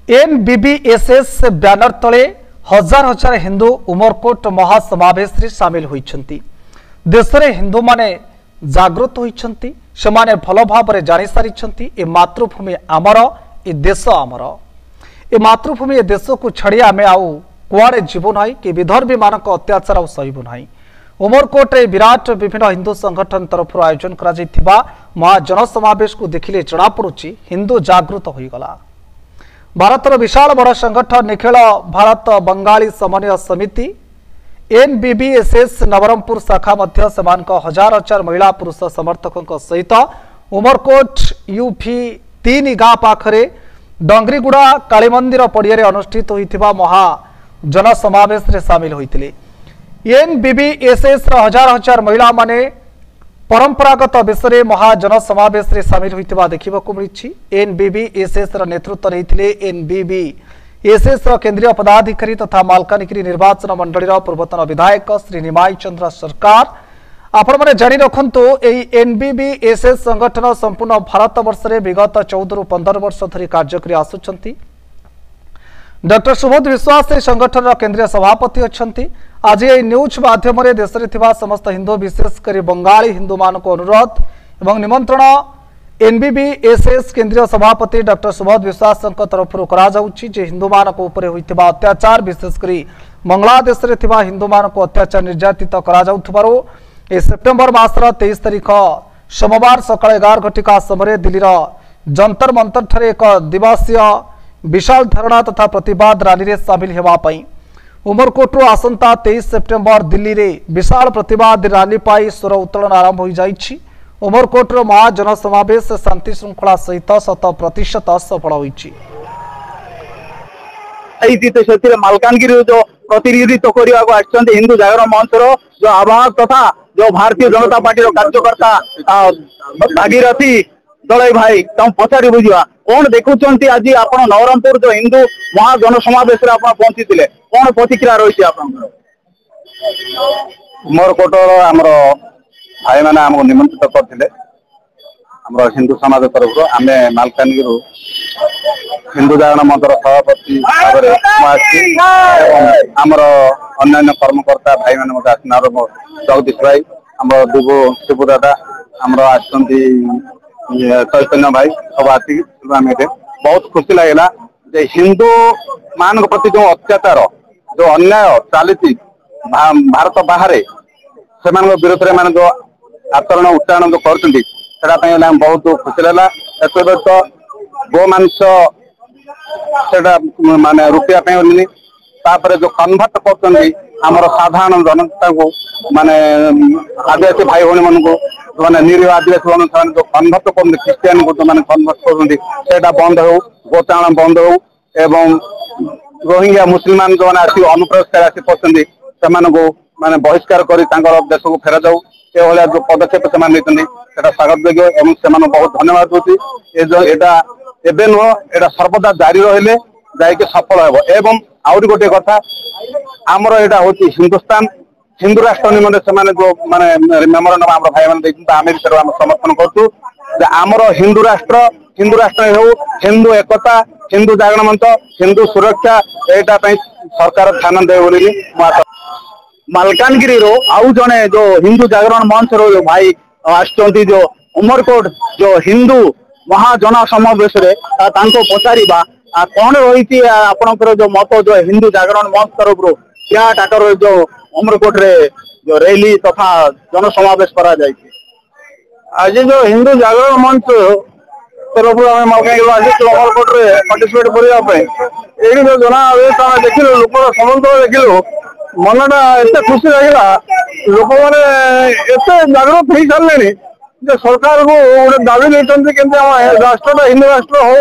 एनबीबीएसएस banner तले हजार हजार हिंदू उमरकोट महासमावेश सामिल होती देश में हिंदू माने जागृत होती से भल भाव जानी सारी ए मातृभूमि आमर ए देश आमर ए मातृभूमि ए देश को छाड़ी आम आउ कुआड़े जीवु ना कि विधर्मी मान अत्याचार आ सहबू ना उमरकोटे विराट विभिन्न हिंदू संगठन तरफ आयोजन करा महाजनसमावेश को देखिले जनापड़ी हिंदू जागृत होगला। भारतर विशाल बड़ संगठन निखिल भारत बंगाली समन्वय समिति एनबीबीएसएस नवरंगपुर शाखा मध्य हजार हजार महिला पुरुष समर्थकों सहित उमरकोट यूपी 3 गाँ पाखरे डंगरीगुड़ा कालीमंदिर पड़िया अनुष्ठित होता महाजनसमावेश सामिल होते एनबीबीएसएस हजार हजार महिला माने परंपरागत विषय में महाजनसमावेश सामिल होता देखा मिली। एनबीबीएसएस नेतृत्व नहीं एनबीबीएसएस केंद्रीय पदाधिकारी तथा मालकानगिरी निर्वाचन मंडल पूर्वतन विधायक श्री निमाई चंद्र सरकार। आपण मैंने जानी रखु एनबीबीएसएस संगठन संपूर्ण भारत वर्ष में विगत 14 ରୁ 15 वर्ष धरी कार्य कर आसुचंती। डॉक्टर सुबोध विश्वास संगठन केंद्रीय सभापति अच्छा। आज ये न्यूज माध्यम देश में समस्त हिंदू विशेषकर बंगाली हिंदू मान को अनुरोध एवं निमंत्रण एनबीबीएसएस केंद्रीय सभापति डॉक्टर सुबोध विश्वास तरफ हिंदू मान होता अत्याचार विशेषकर बांग्लादेश में हिंदू मान को अत्याचार निर्यातित कर सेप्टेम्बर मासर 23 तारिख सोमवार सका 11 घटिका समय दिल्ली जंतर मंतर ठारे एक दिवसीय विशाल धारणा तथा प्रतिवाद रैली में सामिल होगापी उमरकोट्रु आसंता 23 सेप्टेम्बर दिल्ली में विशाल प्रतिवाद रैली पाई स्वर उत्तोलन आरंभ हो जाइछि। उमरकोट्र महाजनसमावेश शांति श्रृंखला सहित 100% सफल होइछि। मालकानगिरी जो प्रतिनिधित्व करने हिंदू जागरण मंच जो आवाहक तथा जो भारतीय जनता पार्टी कार्यकर्ता भागीरथी दलई भाई तुम पचारि बुझा कौन देखुंट आज आप नवरंगपुर जो हिंदू महाजनसमावेश पहुंची कौन प्रतिक्रिया रही उमरकोटर आमर भाई मैंने आमको निमंत्रित करते हिंदू समाज तरफ आम मालकानगिरी हिंदू जागरण मंचर सभापति आमर अन्य कर्मकर्ता भाई मैंने आसनार जगदीश भाई आम दुबू शिबू दादा आमर चैतन्य भाई सब आसिक बहुत खुशी लगेगा हिंदू मान प्रति जो अत्याचार जो अन्याय चली भारत बाहर से विरोध में जो आचरण उच्चारण जो कर बहुत खुशी लगा। तो गोमांस माने रुपया तापर जो कन्वर्ट कर साधारण जनता को माने आदिवासी भाई भाई मान मैंने निरीह आदिवासी मान जो कन्वर्ट कर ख्रीस्टियान को जो मैंने कन्वर्ट कर बंद हो गोचारण बंद हो एवं रोहिंग्या मुसलमान जो मैंने अनुप्रवेश आसी पड़ते से माने बहिष्कार कर देश को फेरा जाऊ ये जो पदक्षेप से स्वागत योग्य एवं से बहुत धन्यवाद दूसरी नुह एटा सर्वदा जारी रहिले जाके सफल हो एवं आउरी गोटे कथा आमर एटा होची हिंदुस्तान हिंदू राष्ट्र निमंत्रण से माने जो माने मेमोरेंडम आम भाई मैंने आमेरिका समर्थन करूँ आमर हिंदू राष्ट्र हो हिंदू एकता हिंदू जागरण मंच हिंदू सुरक्षा यहाँ सरकार ध्यान दे बोली मालकानगिरी आउ जने जो हिंदू जागरण मंच रो जो भाई आसचंती जो उमरकोट जो हिंदू महाजन समावेश पचार कौन रही आपणकर जो मत जो हिंदू जागरण मंच तरफ क्या टाकर जो उमरकोट रे जो रैली तथा जनसमावेश करा आज जो हिंदू जागरण मंच तरफ उमरकोट रे पार्टिसिपेट करने जो जनावेश देख लोक समर्थन देखिलु मनटा एत खुशी लगे लोक मैंने एत जागृत हो सारे सरकार को गोटे दाबी नहीं राष्ट्र हिंदू राष्ट्र हो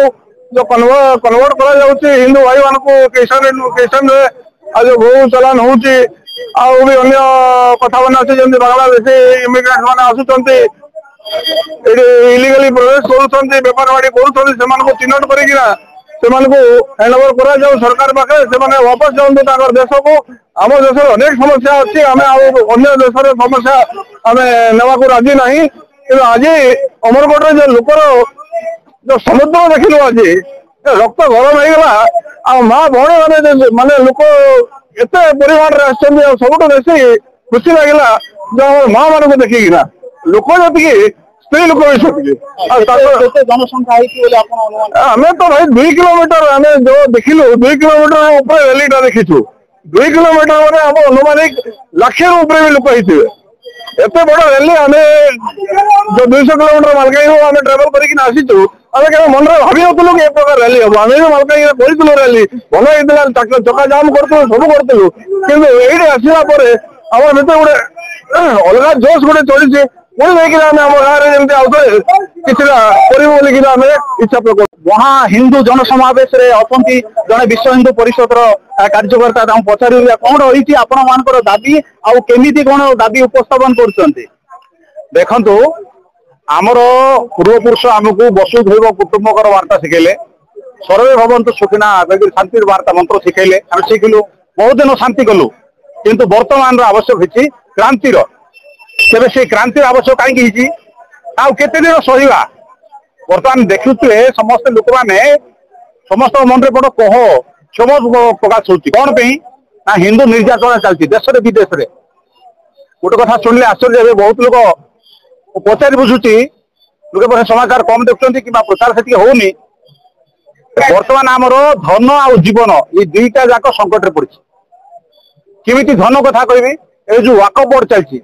जो कन्वर्ट कर हिंदू भाई मान को क्रिश्चियन आज जो भू चलान हो अन्य कथा मान अच्छे बांग्लादेशी इमिग्रेंट मैंने आसुंच इलिगली प्रवेश कर बेपार बाड़ी कर चिन्हट करना हैंडओवर करा सरकार पाखे से वापस जाऊँ देश को आम देश अनेक समस्या अच्छी आम अन्य देश समस्या आम नेवा राजी ना कि आज अमरकोट जो लोकर जो समुद्र देखिलु आज रक्त गरम हो माँ भौणी मैंने माने लोक एत परिमाण सब बेसी खुशी लगे जो माँ मान को देखिकिना लोक जी स्त्री लोक भी जनसंख्या आम तो भाई 2 किलोमीटर आम जो देखिलु 2 किलोमीटर ऊपर रैलीटा देखीचु 2 किलोमीटर मैंने आम अनुमानिक लक्षे ऊपर भी लोक होते एत बड़ रैली आम जो 200 किलोमीटर मालकानगिरी आम ट्रावेल करके आसीचु आम क्या मन में भावी नु ए प्रकार रैली हम आम जो मालकानगिरी कर रैली भल होता चका जाम करूँ सब करूँ कि आसला आम भर गोटे अलग जोश गोटे चली पुणी नहीं आम गाँव में किसी इच्छा प्रकट वहाँ हिंदू जनसमावेश अच्छी जड़े विश्व हिंदू परिषद कार्यकर्ता पचार कौन रही आपण मान दाबी आमि कौन दाबी उपस्थापन कर आमर पूर्वपुरुष आमको वसुधैव कुटुंबकर वार्ता शिखेले सर्वे भवन्तु सुखिना शांति वार्ता मंत्र शिखेले आम शिखिलु बहुत दिन शांति कलु किंतु वर्तमान आवश्यक होती क्रांतिर तेरे से क्रांति आवश्यक कहीं केते दिन सहिबा बर्तमान देखुए समस्त लोक मैंने समस्त मन में बड़ कह क्षम प्रकाश होती कौन ना हिंदू निर्यातना चलती देश विदेश में गोटे कथा शुणिले आश्चर्य बहुत लोग पचारि बुझुची लोक समाचार कम देखुं कि प्रचार से होनी बर्तमान आमर धन आ जीवन ये दुईटा जाक संकट पड़ी केमी धन कथा कहि ये जो वाकफ बोर्ड चलती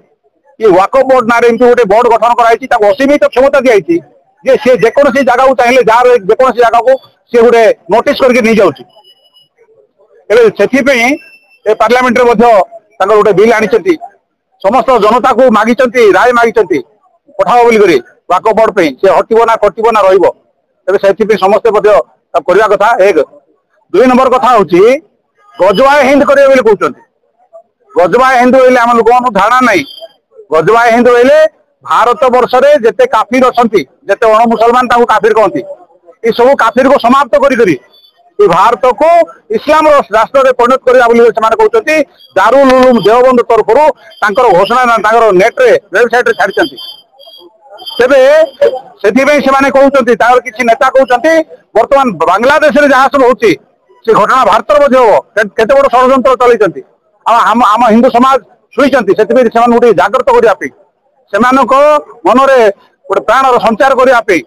ये वाकफ बोर्ड ना गोटे बोर्ड गठन कर असीमित क्षमता दी जे सी जेकोसी जगह को चाहिए जार जेकोसी जगह को सी गोटे नोटिस करके नहीं जाऊँ से पार्लियामेंट गोटे बिल आनी समस्त जनता को मागी राय मागी पठाओ बोली वाकफ बोर्ड पे से हटब ना कटब ना रे समस्ते करने कथा एक 2 नंबर कथा हूँ गजवाए हिंद करेंगे कहते गजवाए हिंद बोले आम लोक धारणा नहीं गजवाए हिंद बोले भारत वर्ष रे जेते काफिर अछंती जेते अण मुसलमान ताकू काफिर कहती ये सब काफिर को समाप्त करी भारत को इस्लाम राष्ट्र में परिणत करने कहते दारुल उलूम देवबंद तरफ घोषणा नेट रे वेबसाइट रे छाड़ी तेरे से किसी नेता कहते बर्तमान बांग्लादेश में जहाँ सब होती से घटना भारत केते बड़ षड्यंत्र चलती आम हिंदू समाज शुईचंती से गोटे जागृत करने मन में गोटे प्राण संचार करने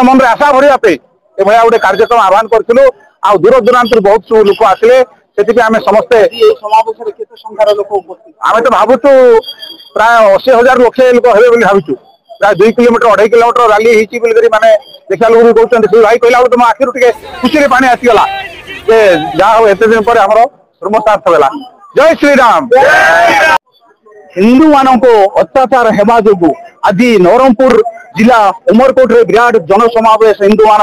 मन में आशा भरवाई ये गोटे कार्यक्रम आह्वान करूँ आ दूर दूरांत बहुत सब लोक आसिले से आम समस्ते आम तो भावुँ प्राय 80,000 लक्षे लोक हे भावुँ प्राय 2 किलोमीटर 2.5 किलोमीटर रैली होती माने देखा लोग भी कहते से भाई कहला तुम आखिर टे खुशी पानी आसीगला जहाँ एत दिन पर आम श्रमसार्थ है जय श्रीराम हिंदू मान को अत्याचार हेबा जो आज नवरंगपुर जिला उमरकोट रे विराट जनसमावेश हिंदू मान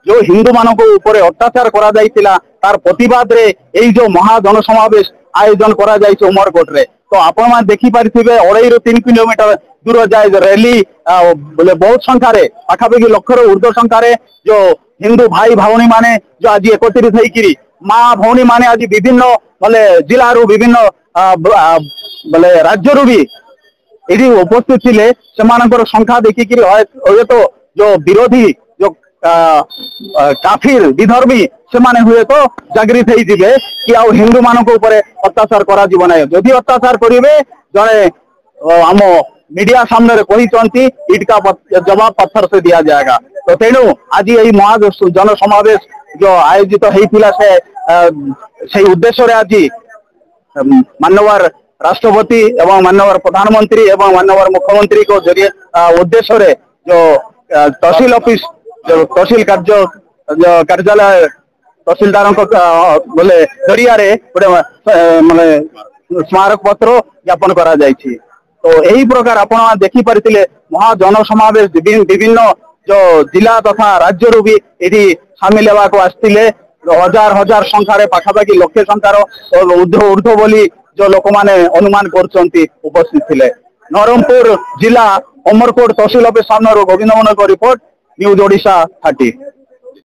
जो हिंदू मान ऊपर अत्याचार तार प्रतिवाद रे यही जो महा जनसमावेश आयोजन कर उमरकोट रे तो आपण मान देखी पारे 2.5 ରୁ 3 किलोमीटर दूर जाए रैली बोले बहुत संख्यार पाखापाखि लक्षर ऊर्ध्व संख्यार जो हिंदू भाई भाई माने जो आज एकत्रित होकर माँ भौणी माने आज विभिन्न बोले जिला रू विभिन्न बोले राज्य रू भी ये उपस्थित थे से संख्या देखिक तो जो विरोधी जो काफिर विधर्मी से हुए तो जागृत होते कि आ हिंदू मान अत्याचार करा जदि अत्याचार करेंगे जड़े आम मीडिया सामने कहते ईट का जवाब पत्थर से दिया जाएगा तो तेणु आज यही महा जनसमावेश जो आयोजित होता से उद्देश्य आज माननीय राष्ट्रपति एवं माननीय प्रधानमंत्री एवं माननीय मुख्यमंत्री को जरिए उद्देश्य जो तहसील ऑफिस जो तहसील कार्यालय तहसीलदार बोले जरिया गोटे माने स्मारक पत्र ज्ञापन करा जायछि तो यही प्रकार आपण देखी पारिथिले महा जनसमावेश विभिन्न जो जिला तथा राज्य रू भी ये सामिल होगा को आसते हजार हजार संख्यार पाखापाखि लक्षे संख्यार ऊर्ध्व बोली जो लोक माने अनुमान कर उपस्थित थे नवरंगपुर जिला उमरकोट तहसील ऑफिस सामने गोविंद मोहन को रिपोर्ट न्यूज ओडिशा 30।